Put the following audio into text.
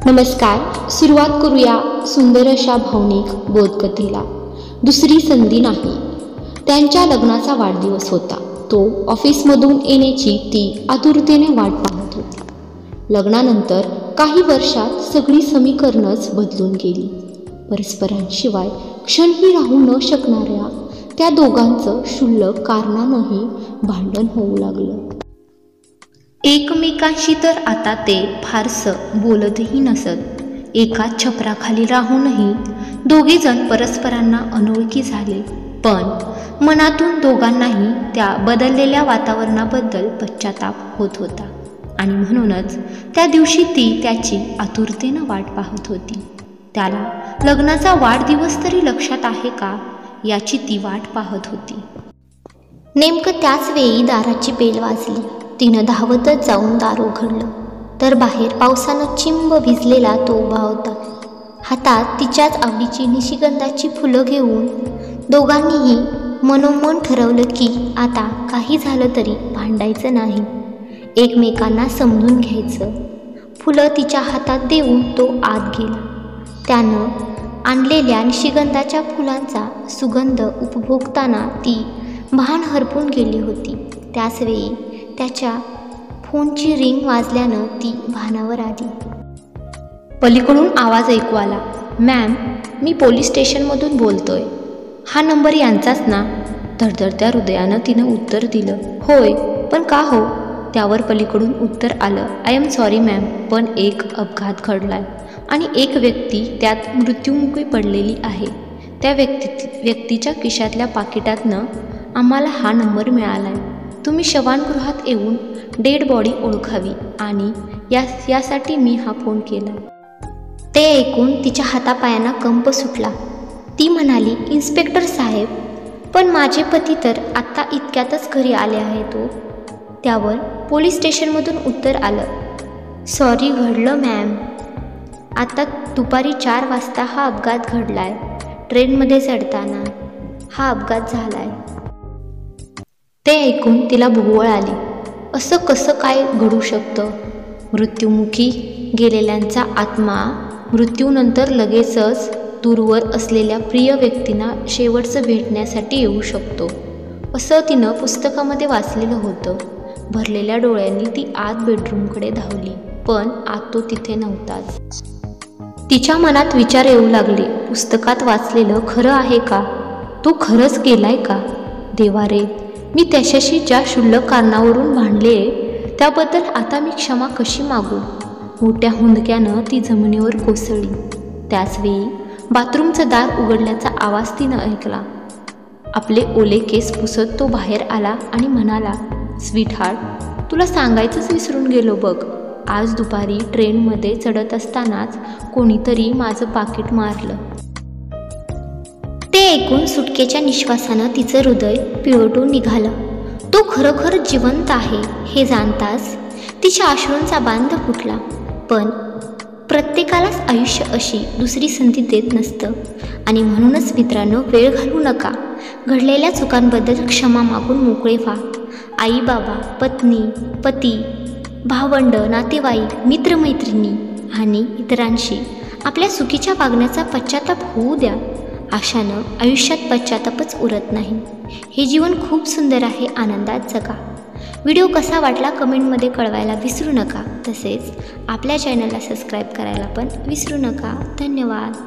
नमस्कार. सुरुवात करूया सुंदर अशा भावनिक बोधकथेला. दुसरी संधी नाही. त्यांच्या लग्नाचा वाढदिवस होता. तो ऑफिसमधून येण्याची ती आतुरतेने वाट पाहत होती. लग्नानंतर काही वर्षात सगळी समीकरणच बदलून गेली. परस्परांशिवाय क्षणही राहू न शकणाऱ्या त्या दोघांचं क्षुल्लक कारणानंही भांडण होऊ लागलं. एकमेकांशी तर आता ते फारसं बोलतही नसत. एकाच छपराखाली राहूनही दोघेजण परस्परांना अनोळखी झाले. पण मनातून दोघांनाही त्या बदललेल्या वातावरणाबद्दल पश्चाताप होत होता आणि म्हणूनच त्या दिवशी ती त्याची आतुरतेनं वाट पाहत होती. त्याला लग्नाचा वाढदिवस तरी लक्षात आहे का याची ती वाट पाहत होती. नेमकं त्याच वेळी दाराची बेल वाजली. तिनं धावतच जाऊन दार उघडलं तर बाहेर पावसानं चिंब भिजलेला तो उभा होता. हातात तिच्याच आवडीची निशिगंधाची फुलं घेऊन दोघांनीही मनोमन ठरवलं की आता काही झालं तरी भांडायचं नाही, एकमेकांना समजून घ्यायचं. फुलं तिच्या हातात देऊन तो आत गेला. त्यानं आणलेल्या निशिगंधाच्या फुलांचा सुगंध उपभोगताना ती भान हरपून गेली होती. त्याचवेळी त्याच्या फोनची रिंग वाजल्यानं ती भानावर आली. पलीकडून आवाज ऐकू आला. मॅम, मी पोलीस स्टेशनमधून बोलतोय. हा नंबर यांचाच ना? धडधडत्या हृदयानं तिनं उत्तर दिलं. होय, पण का हो? त्यावर पलीकडून उत्तर आलं. आय एम सॉरी मॅम, पण एक अपघात घडलाय आणि एक व्यक्ती त्यात मृत्युमुखी पडलेली आहे. त्या व्यक्तीच्या खिशातल्या पाकिटातनं आम्हाला हा नंबर मिळालाय. तुम्ही शवानगृहात येऊन डेड बॉडी ओळखावी आणि यासाठी मी हा फोन केला. ते ऐकून तिच्या हातापायांना कंप सुटला. ती म्हणाली, इन्स्पेक्टर साहेब, पण माझे पती तर आत्ता इतक्यातच घरी आले आहेत. त्यावर पोलीस स्टेशनमधून उत्तर आलं. सॉरी, घडलं मॅम. आता दुपारी 4 वाजता हा अपघात घडलाय. ट्रेनमध्ये चढताना हा अपघात झालाय. ते ऐकून तिला भुवळ आली. असं कसं काय घडू शकतं? मृत्युमुखी गेलेल्यांचा आत्मा मृत्यूनंतर लगेचच दूरवर असलेल्या प्रिय व्यक्तींना शेवटचं भेटण्यासाठी येऊ शकतो, असं तिनं पुस्तकामध्ये वाचलेलं होतं. भरलेल्या डोळ्यांनी ती आत बेडरूमकडे धावली, पण आत तो तिथे नव्हताच. तिच्या मनात विचार येऊ लागले. पुस्तकात वाचलेलं खरं आहे का? तो खरंच गेलाय का? देवा रे, मी त्याच्याशी ज्या क्षुल्लक कारणावरून भांडले त्याबद्दल आता मी क्षमा कशी मागू? मोठ्या हुंदक्यानं ती जमिनीवर कोसळली. त्याचवेळी बाथरूमचं दार उघडल्याचा आवाज तिनं ऐकला. आपले ओले केस पुसत तो बाहेर आला आणि म्हणाला, स्वीट हार्ट, तुला सांगायचंच विसरून गेलो बघ. आज दुपारी ट्रेनमध्ये चढत असतानाच कोणीतरी माझं पाकीट मारलं. ते ऐकून सुटकेच्या निश्वासानं तिचं हृदय पिळवटून निघालं. तो खरोखर जिवंत आहे हे जाणताच तिच्या अश्रूंचा बांध फुटला. पण प्रत्येकालाच आयुष्य अशी दुसरी संधी देत नसतं आणि म्हणूनच मित्रांनो, वेळ घालवू नका. घडलेल्या चुकांबद्दल क्षमा मागून मोकळे व्हा. आई बाबा, पत्नी, पती, भावंड, नातेवाईक, मित्रमैत्रिणी आणि इतरांशी आपल्या चुकीच्या वागण्याचा पश्चाताप होऊ द्या. अशानं आयुष्यात पश्चातापच उरत नाही. हे जीवन खूप सुंदर आहे. आनंदात जगा. व्हिडिओ कसा वाटला कमेंटमध्ये कळवायला विसरू नका. तसेच आपल्या चॅनलला सबस्क्राईब करायला पण विसरू नका. धन्यवाद.